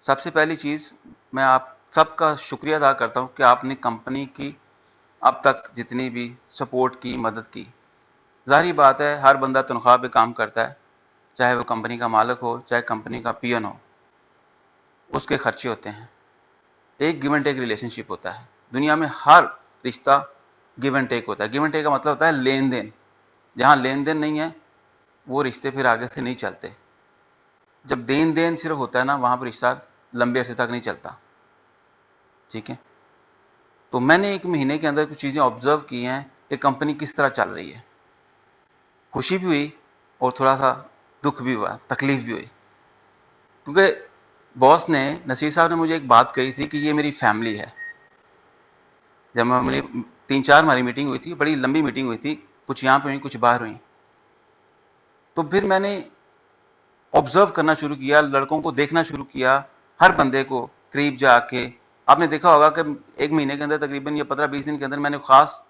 سب سے پہلی چیز، میں آپ سب کا شکریہ ادا کرتا ہوں کہ آپ نے کمپنی کی اب تک جتنی بھی سپورٹ کی، مدد کی. ظاہری بات ہے ہر بندہ تنخواہ پہ کام کرتا ہے، چاہے وہ کمپنی کا مالک ہو چاہے کمپنی کا پی این ہو، اس کے خرچے ہوتے ہیں. ایک گیو اینڈ ٹیک ریلیشن شپ ہوتا ہے. دنیا میں ہر رشتہ گیو اینڈ ٹیک ہوتا ہے. گیو اینڈ ٹیک کا مطلب ہوتا ہے لین دین. جہاں لین دین نہیں ہے وہ رشتے پھر آگے سے نہیں چلتے. جب دین دین صرف ہوتا ہے نا، وہاں پر رشتہ لمبے عرصے تک نہیں چلتا. ٹھیک ہے. تو میں نے ایک مہینے کے اندر کچھ چیزیں آبزرو کی ہیں کہ کمپنی کس طرح چل رہی ہے. خوشی بھی ہوئی اور تھوڑا سا دکھ بھی ہوا، تکلیف بھی ہوئی. کیونکہ باس نے، نصیر صاحب نے مجھے ایک بات کہی تھی کہ یہ میری فیملی ہے. جب میری 3-4 ہماری میٹنگ ہوئی تھی، بڑی لمبی میٹنگ ہوئی تھی، کچھ یہاں پہ ہوئی کچھ باہر ہوئی. تو پھر میں نے آبزرو کرنا شروع کیا، لڑکوں کو دیکھنا شروع کیا، ہر بندے کو قریب جا کے. آپ نے دیکھا ہوگا کہ ایک مہینے کے اندر تقریباً یا 15-20 دن کے اندر میں نے خاص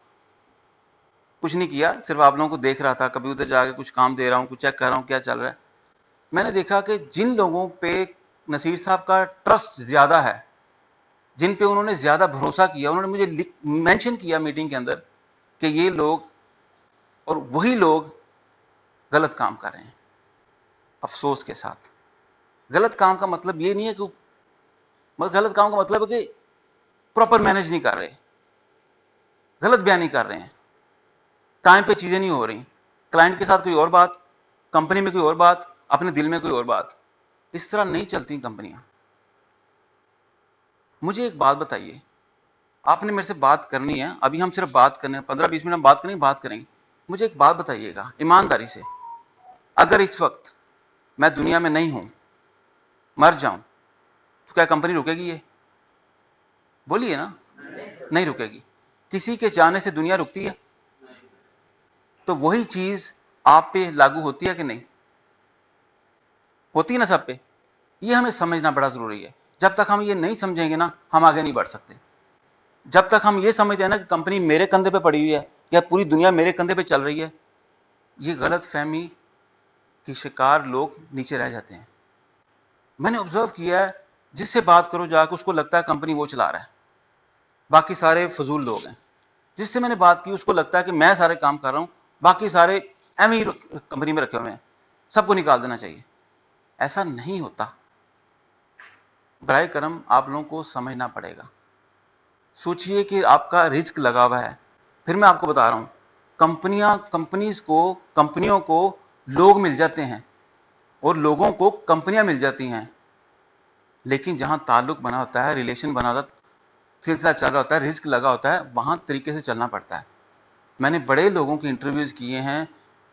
کچھ نہیں کیا، صرف آپ لوگوں کو دیکھ رہا تھا. کبھی ادھر جا کے کچھ کام دے رہا ہوں، کچھ چیک کر رہا ہوں کیا چل رہا ہے. میں نے دیکھا کہ جن لوگوں پہ نصیر صاحب کا ٹرسٹ زیادہ ہے، جن پہ انہوں نے زیادہ بھروسہ کیا، انہوں نے مجھے مینشن کیا میٹنگ کے اندر کہ یہ لوگ اور وہی لوگ غلط کام کر رہے ہیں. افسوس کے ساتھ، غلط کام کا مطلب یہ نہیں ہے کہ غلط کام کا مطلب ہے کہ پراپر مینج نہیں کر رہے، غلط بیان نہیں کر رہے ہیں، ٹائم پہ چیزیں نہیں ہو رہی، کلائنٹ کے ساتھ کوئی اور بات، کمپنی میں کوئی اور بات، اپنے دل میں کوئی اور بات. اس طرح نہیں چلتی کمپنیاں. مجھے ایک بات بتائیے، آپ نے میرے سے بات کرنی ہے، ابھی ہم صرف بات کرنے 15-20 منٹ ہم بات کریں گے. مجھے ایک بات بتائیے گا ایمانداری سے، اگر اس وقت میں دنیا میں نہیں ہوں، مر جاؤں، تو کیا کمپنی رکے گی؟ یہ بولیے نا. نہیں رکے گی. کسی کے جانے سے دنیا رکتی ہے؟ تو وہی چیز آپ پہ لاگو ہوتی ہے کہ نہیں؟ ہوتی ہے نا سب پہ. یہ ہمیں سمجھنا بڑا ضروری ہے. جب تک ہم یہ نہیں سمجھیں گے نا، ہم آگے نہیں بڑھ سکتے. جب تک ہم یہ سمجھتے ہیں نا کہ کمپنی میرے کندھے پہ پڑی ہوئی ہے یا پوری دنیا میرے کندھے پہ چل رہی ہے، یہ غلط فہمی کی شکار لوگ نیچے رہ جاتے ہیں. میں نے آبزرو کیا ہے، جس سے بات کرو جا کے اس کو لگتا ہے کمپنی وہ چلا رہا ہے، باقی سارے فضول لوگ ہیں. جس سے میں نے بات کی اس کو لگتا ہے کہ میں سارے کام کر رہا ہوں، باقی سارے ایم ہی کمپنی میں رکھے ہوئے ہیں، سب کو نکال دینا چاہیے. ایسا نہیں ہوتا. برائے کرم آپ لوگوں کو سمجھنا پڑے گا. سوچئے کہ آپ کا رزق لگا ہوا ہے. پھر میں آپ کو بتا رہا ہوں، کمپنیوں کو لوگ مل جاتے ہیں اور لوگوں کو کمپنیاں مل جاتی ہیں، لیکن جہاں تعلق بنا ہوتا ہے، ریلیشن بنا ہوتا ہے، سلسلہ چل رہا ہوتا ہے، رزق لگا ہوتا ہے، وہاں طریقے سے چلنا پڑتا ہے. میں نے بڑے لوگوں کے انٹرویوز کیے ہیں،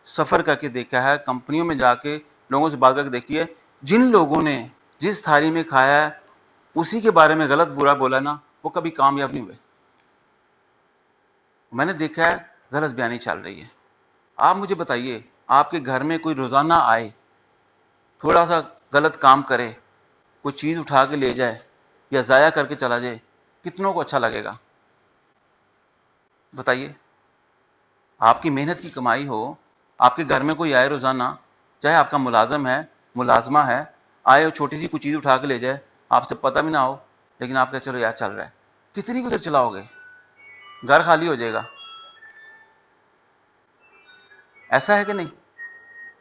سفر کر کے دیکھا ہے، کمپنیوں میں جا کے لوگوں سے بات کر کے دیکھی ہے. جن لوگوں نے جس تھالی میں کھایا ہے اسی کے بارے میں غلط برا بولا نا، وہ کبھی کامیاب نہیں ہوئے. میں نے دیکھا ہے غلط بیانی چل رہی ہے. آپ مجھے بتائیے، آپ کے گھر میں کوئی روزانہ آئے، تھوڑا سا غلط کام کرے، کوئی چیز اٹھا کے لے جائے یا ضائع کر کے چلا جائے، کتنوں کو اچھا لگے گا؟ بتائیے. آپ کی محنت کی کمائی ہو، آپ کے گھر میں کوئی آئے روزانہ، چاہے آپ کا ملازم ہے، ملازمہ ہے، آئے اور چھوٹی سی کوئی چیز اٹھا کے لے جائے، آپ سے پتہ بھی نہ ہو، لیکن آپ کہتے چلو یار چل رہا ہے، کتنی کدھر چلاؤ گے؟ گھر خالی ہو جائے گا. ایسا ہے کہ نہیں؟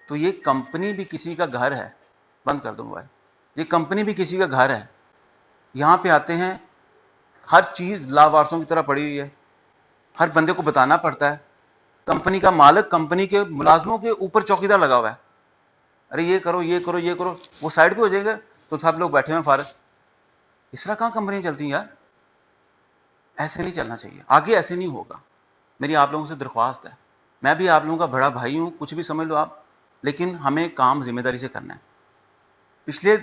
تو یہ کمپنی بھی کسی کا گھر ہے. بند کر دو موبائل. یہ کمپنی بھی کسی کا گھر ہے. یہاں پہ آتے ہیں، ہر چیز لاوارثوں کی طرح پڑی ہوئی ہے، ہر بندے کو بتانا پڑتا ہے. کمپنی کا مالک کمپنی کے ملازموں کے اوپر چوکیدار لگا ہوا ہے. ارے یہ کرو یہ کرو یہ کرو، وہ سائڈ پہ ہو جائے گا تو سب لوگ بیٹھے ہوئے فارغ. اس طرح کہاں کمپنیاں چلتی ہیں یار؟ ایسے نہیں چلنا چاہیے، آگے ایسے نہیں ہوگا. میری آپ لوگوں سے درخواست ہے، میں بھی آپ لوگوں کا بڑا بھائی ہوں، کچھ بھی سمجھ لو آپ، لیکن ہمیں کام ذمہ داری سے کرنا ہے. پچھلے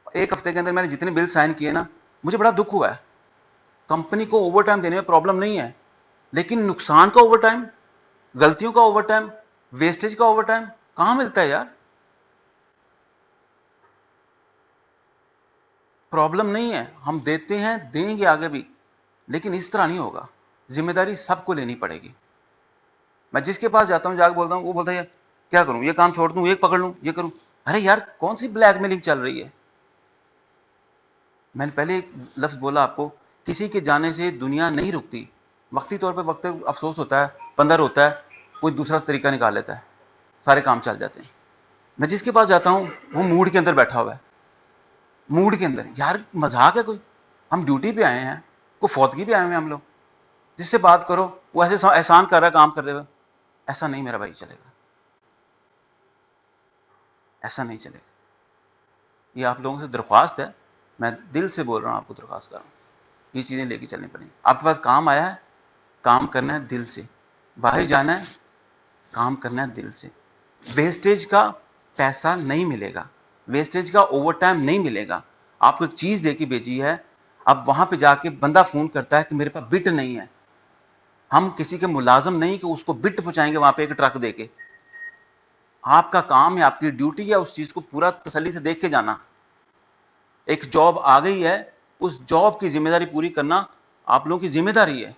ایک ہفتے کے اندر میں نے جتنے بل سائن کیے نا، مجھے بڑا دکھ ہوا ہے. کمپنی کو اوور ٹائم دینے میں پرابلم نہیں ہے، لیکن نقصان کا اوور ٹائم، غلطیوں کا اوور ٹائم، ویسٹیج کا اوور ٹائم کہاں ملتا ہے یار؟ پرابلم نہیں ہے، ہم دیتے ہیں، دیں گے آگے بھی، لیکن اس طرح نہیں ہوگا. ذمہ داری سب کو لینی پڑے گی. میں جس کے پاس جاتا ہوں جا کے بولتا ہوں، وہ بولتا ہے یار کیا کروں، یہ کام چھوڑ دوں، یہ پکڑ لوں، یہ کروں. ارے یار کون سی بلیک میلنگ چل رہی ہے؟ میں نے پہلے ایک لفظ بولا آپ کو، کسی کے جانے سے دنیا نہیں رکتی. وقتی طور پہ وقت افسوس ہوتا ہے، پندر ہوتا ہے، کوئی دوسرا طریقہ نکال لیتا ہے، سارے کام چل جاتے ہیں. میں جس کے پاس جاتا ہوں وہ موڈ کے اندر بیٹھا ہوا ہے، موڈ کے اندر. یار مذاق ہے کوئی؟ ہم ڈیوٹی پہ آئے ہیں، کوئی فوتگی پہ آئے ہوئے ہیں ہم لوگ. جس سے بات کرو وہ ایسے احسان کر رہا ہے کام کرتے ہوئے. ایسا نہیں میرا بھائی چلے گا، ایسا نہیں چلے گا. یہ آپ لوگوں سے درخواست ہے، میں دل سے بول رہا ہوں، آپ کو درخواست کر رہا ہوں. یہ چیزیں لے کے چلنی پڑیں گی. آپ کے پاس کام آیا ہے، کام کرنا ہے دل سے. باہر جانا ہے، کام کرنا ہے دل سے. ویسٹیج کا پیسہ نہیں ملے گا، ویسٹیج کا اوور ٹائم نہیں ملے گا. آپ کو ایک چیز دے کے بھیجی ہے، اب وہاں پہ جا کے بندہ فون کرتا ہے کہ میرے پاس بٹ نہیں ہے. ہم کسی کے ملازم نہیں کہ اس کو بٹ پہنچائیں گے وہاں پہ ایک ٹرک دے کے. آپ کا کام ہے، آپ کی ڈیوٹی ہے اس چیز کو پورا تسلی سے دیکھ کے جانا. ایک جاب آ گئی ہے، اس جاب کی ذمہ داری پوری کرنا آپ لوگوں کی ذمہ داری ہے.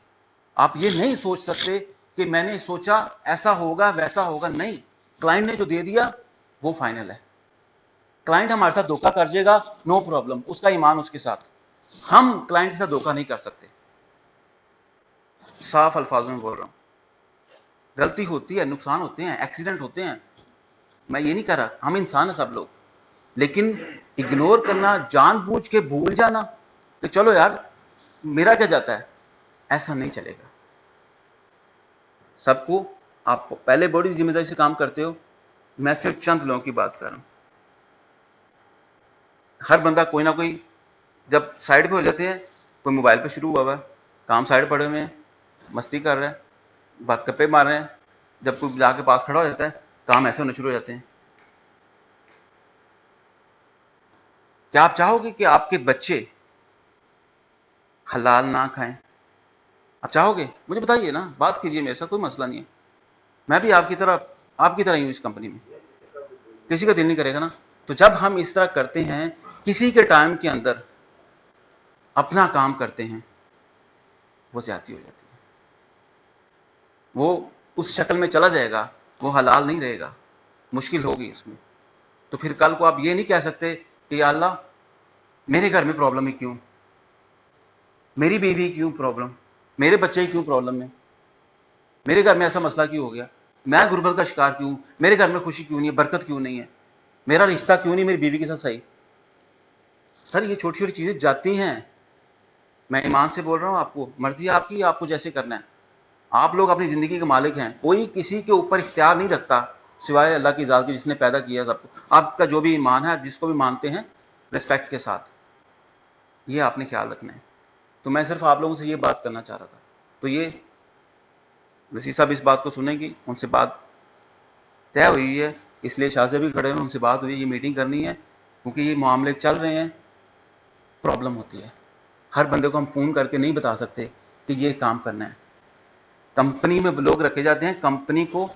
آپ یہ نہیں سوچ سکتے کہ میں نے سوچا ایسا ہوگا ویسا ہوگا. نہیں، کلائنٹ نے جو دے دیا وہ فائنل ہے. کلائنٹ ہمارے ساتھ دھوکہ کر جائے گا، نو پرابلم، اس کا ایمان اس کے ساتھ. ہم کلائنٹ کے ساتھ دھوکہ نہیں کر سکتے. صاف الفاظوں میں بول رہا ہوں. غلطی ہوتی ہے، نقصان ہوتے ہیں، ایکسیڈنٹ ہوتے ہیں، میں یہ نہیں کہہ رہا، ہم انسان ہیں سب لوگ. لیکن اگنور کرنا، جان بوجھ کے بھول جانا کہ چلو یار میرا کیا جاتا ہے، ایسا نہیں چلے گا. سب کو آپ پہلے بڑی ذمہ داری سے کام کرتے ہو. میں صرف چند لوگوں کی بات کر رہا ہوں. ہر بندہ کوئی نہ کوئی جب سائڈ پہ ہو جاتے ہیں، کوئی موبائل پہ شروع ہوا ہے، کام سائڈ پڑے ہوئے ہیں، مستی کر رہے ہیں، بات گپے مار رہے ہیں. جب کوئی جا کے پاس کھڑا ہو جاتا ہے، کام ایسے ہونے شروع ہو جاتے ہیں. کیا آپ چاہو گے کہ آپ کے بچے حلال نہ کھائیں؟ آپ چاہو گے؟ مجھے بتائیے نا، بات کیجیے میرے ساتھ، کوئی مسئلہ نہیں ہے. میں بھی آپ کی طرح ہی ہوں اس کمپنی میں. کسی کا دل نہیں کرے گا نا. تو جب ہم اس طرح کرتے ہیں، کسی کے ٹائم کے اندر اپنا کام کرتے ہیں، وہ زیادتی ہو جاتی ہے. وہ اس شکل میں چلا جائے گا، وہ حلال نہیں رہے گا، مشکل ہوگی اس میں. تو پھر کل کو آپ یہ نہیں کہہ سکتے کہ یا اللہ میرے گھر میں پرابلم ہی کیوں، میری بیوی کیوں پرابلم، میرے بچے کیوں پرابلم ہے، میرے گھر میں ایسا مسئلہ کیوں ہو گیا، میں غربت کا شکار کیوں، میرے گھر میں خوشی کیوں نہیں ہے، برکت کیوں نہیں ہے، میرا رشتہ کیوں نہیں میری بیوی کے ساتھ صحیح. سر یہ چھوٹی چھوٹی چیزیں جاتی ہیں. میں ایمان سے بول رہا ہوں، آپ کو مرضی آپ کی، آپ کو جیسے کرنا ہے. آپ لوگ اپنی زندگی کے مالک ہیں، کوئی کسی کے اوپر اختیار نہیں رکھتا سوائے اللہ کی ذات کے جس نے پیدا کیا سب کو. آپ کا جو بھی ایمان ہے، آپ جس کو بھی مانتے ہیں ریسپیکٹ کے ساتھ، یہ آپ نے خیال رکھنا ہے. تو میں صرف آپ لوگوں سے یہ بات کرنا چاہ رہا تھا. تو یہ وسیع صاحب اس بات کو سنیں گی، ان سے بات طے ہوئی ہے، اس لیے شاہ سے بھی کھڑے ہوئے، ان سے بات ہوئی، یہ میٹنگ کرنی ہے کیونکہ یہ معاملے چل رہے ہیں. پرابلم ہوتی ہے، ہر بندے کو ہم فون کر کے نہیں بتا سکتے کہ یہ کام کرنا ہے. کمپنی میں لوگ رکھے جاتے ہیں کمپنی کو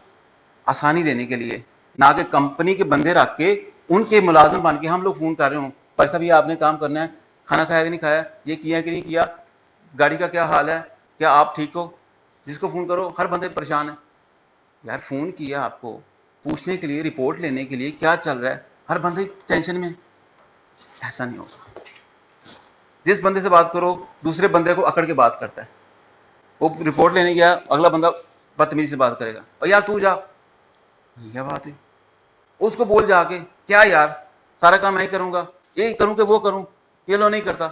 آسانی دینے کے لیے، نہ کہ کمپنی کے بندے رکھ کے ان کے ملازم بن کے ہم لوگ فون کر رہے ہوں، بھائی صاحب یہ آپ نے کام کرنا ہے، کھانا کھایا کہ نہیں کھایا، یہ کیا کہ نہیں کیا، گاڑی کا کیا حال ہے، کیا آپ ٹھیک ہو. جس کو فون کرو ہر بندے پریشان ہے. یار فون کیا آپ کو پوچھنے کے لیے، رپورٹ لینے کے لیے کیا چل رہا ہے، ہر بندے ٹینشن میں. ایسا نہیں ہوگا. جس بندے سے بات کرو دوسرے بندے کو اکڑ کے بات کرتا ہے. وہ رپورٹ لینے گیا، اگلا بندہ بدتمیزی سے بات کرے گا، اور یار تو جا، یہ بات ہے. اس کو بول جا کے کیا یار سارا کام میں ہی کروں گا، یہ کروں کہ وہ کروں، یہ لو نہیں کرتا.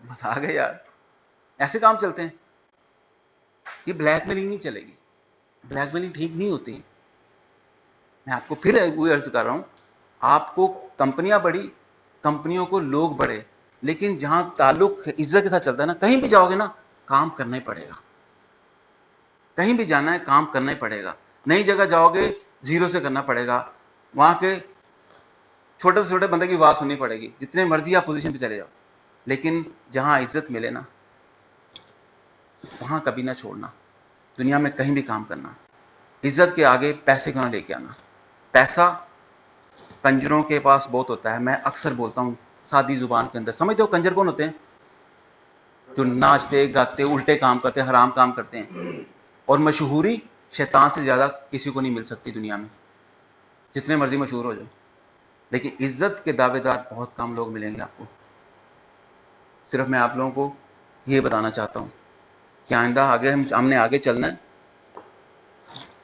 بس آ گئے یار، ایسے کام چلتے ہیں. یہ بلیک میلنگ نہیں چلے گی، بلیک میلنگ ٹھیک نہیں ہوتی. میں آپ کو پھر وہی عرض کر رہا ہوں، آپ کو کمپنیاں بڑی، کمپنیوں کو لوگ بڑے، لیکن جہاں تعلق عزت کے ساتھ چلتا ہے نا، کہیں بھی جاؤ گے نا کام کرنا ہی پڑے گا. کہیں بھی جانا ہے کام کرنا ہی پڑے گا. نئی جگہ جاؤ گے زیرو سے کرنا پڑے گا. وہاں کے چھوٹے سے چھوٹے بندے کی بات سننی پڑے گی، جتنے مرضی آپ پوزیشن پہ چلے جاؤ. لیکن جہاں عزت ملے نا وہاں کبھی نہ چھوڑنا. دنیا میں کہیں بھی کام کرنا، عزت کے آگے پیسے کیوں نہ لے کے آنا. پیسہ کنجروں کے پاس بہت ہوتا ہے. میں اکثر بولتا ہوں سادی زبان کے اندر، سمجھتے ہو کنجر کون ہوتے ہیں؟ جو ناچتے گاتے الٹے کام کرتے حرام کام کرتے ہیں. اور مشہوری شیطان سے زیادہ کسی کو نہیں مل سکتی دنیا میں، جتنے مرضی مشہور ہو جائے. لیکن عزت کے دعوے دار بہت کم لوگ ملیں گے آپ کو. صرف میں آپ لوگوں کو یہ بتانا چاہتا ہوں کہ آئندہ آگے ہم نے آگے چلنا ہے.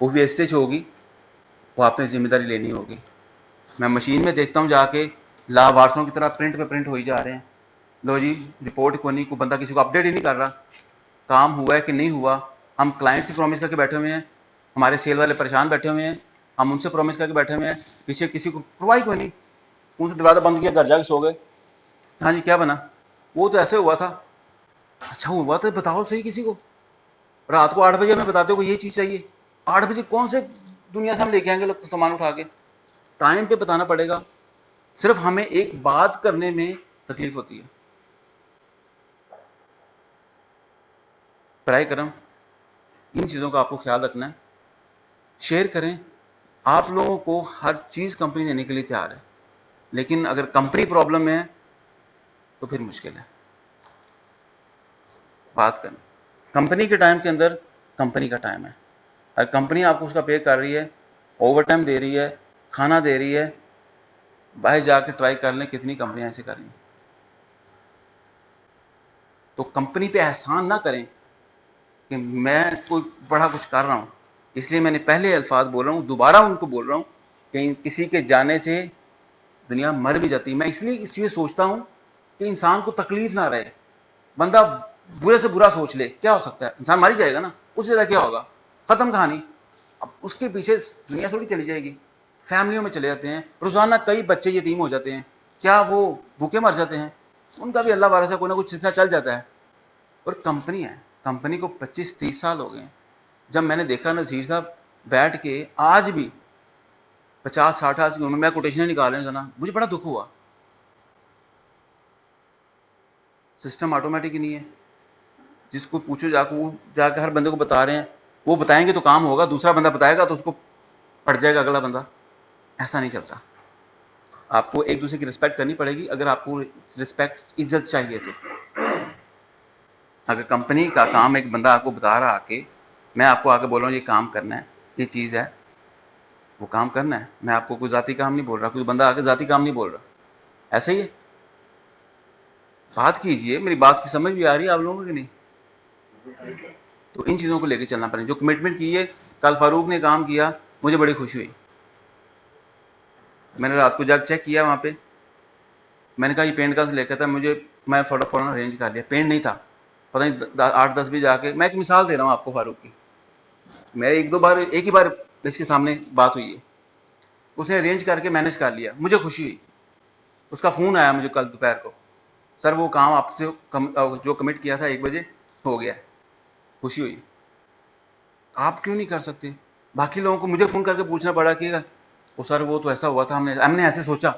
وہ ویسٹیج ہوگی, وہ آپ نے ذمہ داری لینی ہوگی. میں مشین میں دیکھتا ہوں جا کے لاوارسوں کی طرح پرنٹ پہ پرنٹ ہوئی جا رہے ہیں. لو جی رپورٹ کو نہیں, کوئی بندہ کسی کو اپڈیٹ ہی نہیں کر رہا کام ہوا ہے کہ نہیں ہوا. ہم کلائنٹ سے پرومس کر کے بیٹھے ہوئے ہیں, ہمارے سیل والے پریشان بیٹھے ہوئے ہیں, ہم ان سے پرومس کر کے بیٹھے ہوئے ہیں, پیچھے کسی کو پرواہ کوئی نہیں. ان سے دروازہ بند کیا, گھر جا کے سو گئے. ہاں جی کیا بنا, وہ تو ایسے ہوا تھا. اچھا ہوا تو بتاؤ صحیح کسی کو. رات کو 8 بجے ہمیں بتاتے ہو کہ یہ چیز چاہیے. 8 بجے کون سے دنیا سے ہم لے کے آئیں گے لوگ سامان اٹھا کے؟ ٹائم پہ بتانا پڑے گا. صرف ہمیں ایک بات کرنے میں تکلیف ہوتی ہے. برائے کرم ان چیزوں کا آپ کو خیال رکھنا ہے. شیئر کریں. آپ لوگوں کو ہر چیز کمپنی دینے کے لیے تیار ہے, لیکن اگر کمپنی پرابلم میں ہے تو پھر مشکل ہے. بات کریں کمپنی کے ٹائم کے اندر, کمپنی کا ٹائم ہے. اگر کمپنی آپ کو اس کا پے کر رہی ہے, اوور ٹائم دے رہی ہے, کھانا دے رہی ہے, باہر جا کے ٹرائی کر لیں کتنی کمپنیاں ایسے کر رہی ہیں. تو کمپنی پہ احسان نہ کریں کہ میں کوئی بڑا کچھ کر رہا ہوں. اس لیے میں نے پہلے الفاظ بول رہا ہوں, دوبارہ ان کو بول رہا ہوں کہ کسی کے جانے سے دنیا مر بھی جاتی ہے. میں اس لیے اس چیز سوچتا ہوں کہ انسان کو تکلیف نہ رہے. بندہ برے سے برا سوچ لے, کیا ہو سکتا ہے, انسان مر ہی جائے گا نا, اس سے زیادہ کیا ہوگا, ختم کہانی. اب اس کے پیچھے دنیا تھوڑی چلی جائے گی. فیملیوں میں چلے جاتے ہیں, روزانہ کئی بچے یتیم ہو جاتے ہیں. کیا وہ بھوکے مر جاتے ہیں؟ ان کا بھی اللہ وارث ہے, کوئی نہ کچھ سلسلہ چل جاتا ہے. اور کمپنی ہے, کمپنی کو 25-30 سال ہو گئے ہیں. جب میں نے دیکھا نذیر صاحب بیٹھ کے آج بھی 50-60 سال کی عمر میں کوٹیشن نکال رہے ہیں نا, مجھے بڑا دکھ ہوا. سسٹم آٹومیٹک ہی نہیں ہے. جس کو پوچھو جا کے ہر بندے کو بتا رہے ہیں, وہ بتائیں گے تو کام ہوگا, دوسرا بندہ بتائے گا تو اس کو پڑ جائے گا اگلا بندہ. ایسا نہیں چلتا. آپ کو ایک دوسرے کی رسپیکٹ کرنی پڑے گی اگر آپ کو رسپیکٹ عزت چاہیے تو. اگر کمپنی کا کام ایک بندہ آپ کو بتا رہا کہ میں آپ کو آ کے بول رہا ہوں یہ کام کرنا ہے, یہ چیز ہے, وہ کام کرنا ہے. میں آپ کو کوئی ذاتی کام نہیں بول رہا, کوئی بندہ آ کے ذاتی کام نہیں بول رہا. ایسے ہی ہے. بات کیجئے, میری بات کی سمجھ بھی آ رہی ہے آپ لوگوں کو کہ نہیں؟ تو ان چیزوں کو لے کے چلنا پڑے. جو کمٹمنٹ کی ہے, کل فاروق نے کام کیا, مجھے بڑی خوشی ہوئی. میں نے رات کو جا کے چیک کیا وہاں پہ, میں نے کہا یہ پینٹ کا لے کے تھا, میں فوراً ارینج کر لیا. پینٹ نہیں تھا, پتہ نہیں 8-10 بھی جا کے. میں ایک مثال دے رہا ہوں آپ کو فاروق کی. میرے ایک ہی بار اس کے سامنے بات ہوئی ہے, اس نے ارینج کر کے مینج کر لیا, مجھے خوشی ہوئی. اس کا فون آیا مجھے کل دوپہر کو, سر وہ کام آپ سے جو کمٹ کیا تھا 1 بجے ہو گیا. خوشی ہوئی. آپ کیوں نہیں کر سکتے؟ باقی لوگوں کو مجھے فون کر کے پوچھنا پڑا کہ وہ سر وہ تو ایسا ہوا تھا, ہم نے ایسے سوچا.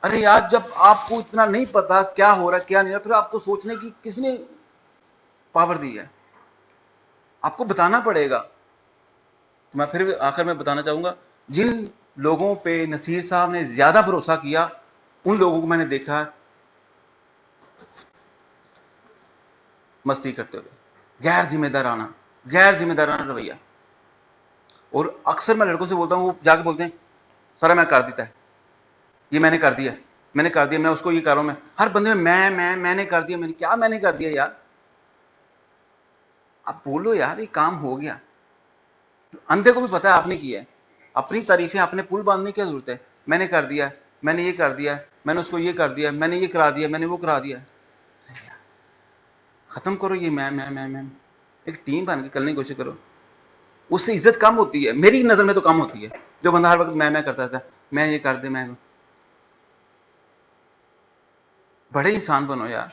ارے یار, جب آپ کو اتنا نہیں پتا کیا ہو رہا ہے کیا نہیں رہا, پھر آپ کو سوچنے کی کس نے پاور دی ہے؟ آپ کو بتانا پڑے گا. میں پھر آخر میں بتانا چاہوں گا, جن لوگوں پہ نصیر صاحب نے زیادہ بھروسہ کیا, ان لوگوں کو میں نے دیکھا مستی کرتے ہوئے, غیر ذمہ دارانہ رویہ. اور اکثر میں لڑکوں سے بولتا ہوں, وہ جا کے بولتے ہیں سر میں کر دیتا ہے, یہ میں نے کر دیا, میں اس کو یہ کر رہا ہوں. میں ہر بندے میں نے کر دیا, میں نے کر دیا یار. اب بولو یار, یہ کام ہو گیا. اندھے کو بھی پتا ہے آپ نے کیا ہے. اپنی تعریفیں اپنے پل باندھنے کی ضرورت ہے. میں نے کر دیا, میں نے یہ کر دیا, میں نے اس کو یہ کر دیا, میں نے یہ کرا دیا, میں نے وہ کرا دیا. ختم کرو یہ میں ایک ٹیم بن کے کرنے کی کوشش کرو. اس سے عزت کم ہوتی ہے, میری نظر میں تو کم ہوتی ہے. جو بندہ ہر وقت میں کرتا تھا, میں یہ کر دے, میں بڑے انسان بنو یار.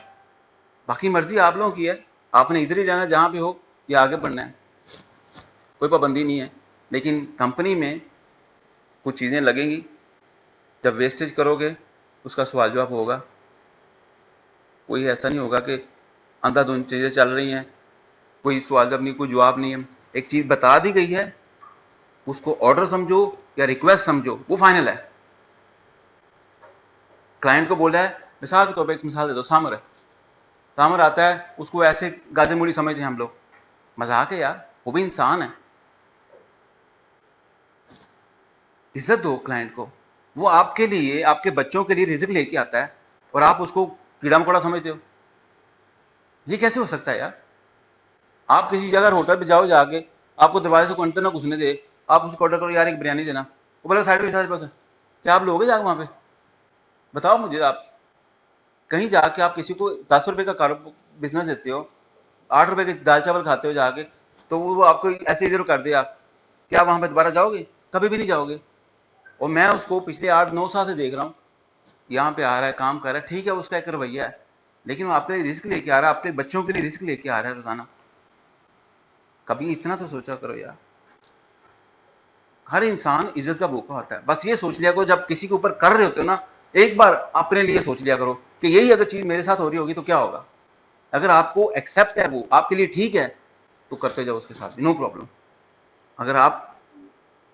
باقی مرضی آپ لوگوں کی ہے, آپ نے ادھر ہی رہنا جہاں پہ ہو, یا آگے بڑھنا ہے, کوئی پابندی نہیں ہے. لیکن کمپنی میں کچھ چیزیں لگیں گی, جب ویسٹیج کرو گے اس کا سوال جواب ہوگا. کوئی ایسا نہیں ہوگا کہ اندھا دھند چیزیں چل رہی ہیں, کوئی سوال جواب نہیں, کوئی جواب نہیں ہے. ایک چیز بتا دی گئی ہے, اس کو آرڈر سمجھو یا ریکویسٹ سمجھو, وہ فائنل ہے. کلائنٹ کو بولا ہے, مثال کے طور پہ ایک مثال دے دو, سامر آتا ہے, اس کو ایسے گاجے موڑی سمجھتے ہیں ہم لوگ. مذاق ہے یار, وہ بھی انسان ہے. عزت دو کلائنٹ کو. وہ آپ کے لیے, آپ کے بچوں کے لیے رزق لے کے آتا ہے, اور آپ اس کو کیڑا مکوڑا سمجھتے ہو. یہ کیسے ہو سکتا ہے یار؟ آپ کسی جگہ ہوٹل پہ جاؤ، جا کے آپ کو دروازے سے کوئی انٹر نہ گھسنے دے، آپ اس کو آرڈر کرو یار ایک بریانی دینا، وہ بولے سائڈ پہ کیا آپ لوگے جا کے وہاں پہ؟ بتاؤ مجھے آپ، کہیں جا کے آپ کسی کو 10 روپے کا بزنس دیتے ہو، 8 روپے کے دال چاول کھاتے ہو جا کے، تو وہ آپ کو ایسے ادھر کر دیا، کیا وہاں پہ دوبارہ جاؤ گے؟ کبھی بھی نہیں جاؤ گے. اور میں اس کو پچھلے 8-9 سال سے دیکھ رہا ہوں، یہاں پہ آ رہا ہے، کام کر رہا ہے، ٹھیک ہے اس کا ایک رویہ ہے، لیکن وہ آپ کے لیے رسک لے کے آ رہا ہے، آپ کے بچوں کے لیے رسک لے کے آ رہا ہے روزانہ. کبھی اتنا تو سوچا کرو یار. ہر انسان عزت کا بھوکا ہوتا ہے. بس یہ سوچ لیا کرو جب کسی کے اوپر کر رہے ہوتے ہو نا، ایک بار اپنے لیے سوچ لیا کرو کہ یہی اگر چیز میرے ساتھ ہو رہی ہوگی تو کیا ہوگا. اگر آپ کو ایکسپٹ ہے، وہ آپ کے لیے ٹھیک ہے، تو کرتے جاؤ اس کے ساتھ، نو پرابلم. اگر آپ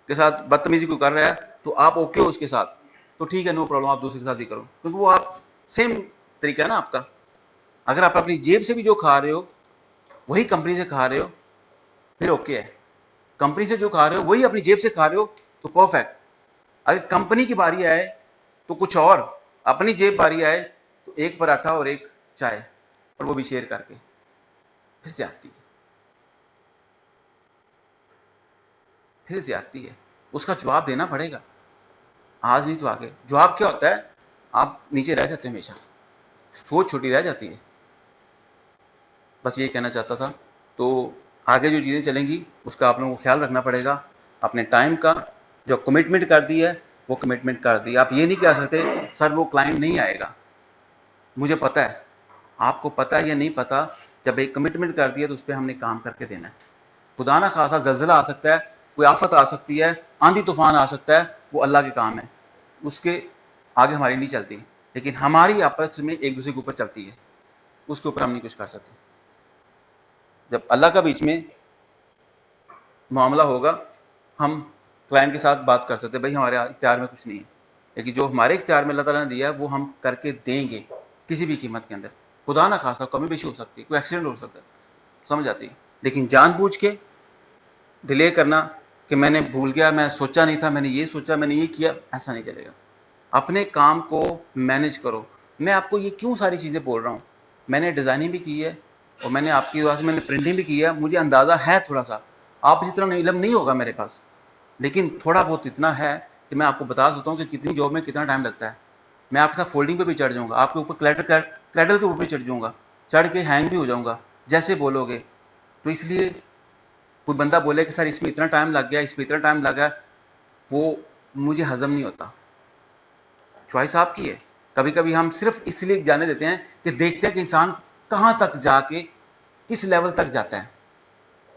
کے ساتھ بدتمیزی کو کر رہا ہے تو آپ اوکے ہو اس کے ساتھ، تو ٹھیک ہے، نو پرابلم، آپ دوسرے کے ساتھ ہی کرو، کیونکہ وہ آپ سیم طریقہ ہے نا آپ کا. اگر آپ اپنی جیب سے بھی جو کھا رہے ہو وہی کمپنی سے کھا رہے ہو، پھر اوکے ہے. کمپنی سے جو کھا رہے ہو وہی اپنی جیب سے کھا رہے ہو تو پرفیکٹ. اگر کمپنی کی باری آئے تو کچھ اور، اپنی جیب باری آئے تو ایک پراٹھا اور ایک چائے، اور وہ بھی شیئر کر کے، پھر زیادتی ہے، پھر زیادتی ہے. اس کا جواب دینا پڑے گا، آج نہیں تو آگے. جواب کیا ہوتا ہے؟ آپ نیچے رہ جاتے ہیں ہمیشہ، سوچ چھوٹی رہ جاتی ہے. بس یہ کہنا چاہتا تھا. تو آگے جو چیزیں چلیں گی اس کا آپ لوگوں کو خیال رکھنا پڑے گا. اپنے ٹائم کا جو کمٹمنٹ کر دی ہے وہ کمٹمنٹ کر دی. آپ یہ نہیں کہہ سکتے سر وہ کلائنٹ نہیں آئے گا. مجھے پتا ہے، آپ کو پتا ہے یا نہیں پتا، جب ایک کمٹمنٹ کر دی ہے تو اس پہ ہم نے کام کر کے دینا ہے. خدا نہ خاصا زلزلہ آ سکتا ہے، کوئی آفت آ سکتی ہے، آندھی طوفان آ سکتا ہے، وہ اللہ کے کام ہے، اس کے آگے ہماری نہیں چلتی. لیکن ہماری آپس میں ایک دوسرے کے اوپر چلتی ہے، اس کے اوپر ہم نہیں کچھ کر سکتے. جب اللہ کا بیچ میں معاملہ ہوگا، ہم کلائنٹ کے ساتھ بات کر سکتے ہیں، بھائی ہمارے اختیار میں کچھ نہیں ہے، لیکن جو ہمارے اختیار میں اللہ تعالیٰ نے دیا ہے وہ ہم کر کے دیں گے کسی بھی قیمت کے اندر. خدا نہ خاصا کمی بیشی ہو سکتی ہے، کوئی ایکسیڈنٹ ہو سکتا ہے، سمجھ آتی ہے. لیکن جان بوجھ کے ڈیلے کرنا کہ میں نے بھول گیا، میں سوچا نہیں تھا، میں نے یہ سوچا، میں نے یہ کیا، ایسا نہیں چلے گا. اپنے کام کو مینج کرو. میں آپ کو یہ کیوں ساری چیزیں بول رہا ہوں؟ میں نے ڈیزائننگ بھی کی ہے، اور میں نے آپ کی وجہ سے میں نے پرنٹنگ بھی کی ہے. مجھے اندازہ ہے تھوڑا سا، آپ جتنا علم نہیں ہوگا میرے پاس، لیکن تھوڑا بہت اتنا ہے کہ میں آپ کو بتا سکتا ہوں کہ کتنی جاب میں کتنا ٹائم لگتا ہے. میں آپ کے ساتھ فولڈنگ پہ بھی چڑھ جاؤں گا، آپ کے اوپر کلیڈل کے اوپر بھی چڑھ جاؤں گا، چڑھ کے ہینگ بھی ہو جاؤں گا جیسے بولو گے. تو اس لیے کوئی بندہ بولے کہ سر اس میں اتنا ٹائم لگ گیا، اس میں اتنا ٹائم لگا، وہ مجھے ہضم نہیں ہوتا. چوائس آپ کی ہے. کبھی کبھی ہم صرف اس لیے جانے دیتے ہیں کہ دیکھتے ہیں کہ انسان کہاں تک جا کے کس لیول تک جاتا ہے.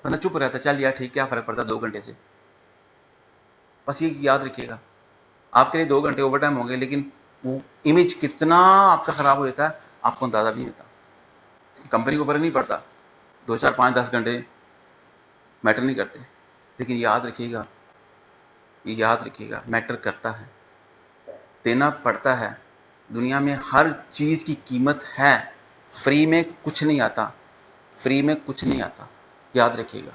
بندہ چپ رہتا ہے، چل یار ٹھیک، کیا فرق پڑتا ہے 2 گھنٹے سے. بس یہ یاد رکھیے گا، آپ کے لیے 2 گھنٹے اوور ٹائم ہوں گے، لیکن وہ امیج کتنا آپ کا خراب ہو جاتا ہے آپ کو اندازہ بھی نہیں ہوتا. کمپنی کو فرق نہیں پڑتا، 2 4 5 10 گھنٹے میٹر نہیں کرتے. لیکن یاد رکھیے گا، یہ یاد رکھیے گا، میٹر کرتا ہے، دینا پڑتا ہے. دنیا میں ہر چیز کی قیمت ہے، فری میں کچھ نہیں آتا، فری میں کچھ نہیں آتا، یاد رکھیے گا.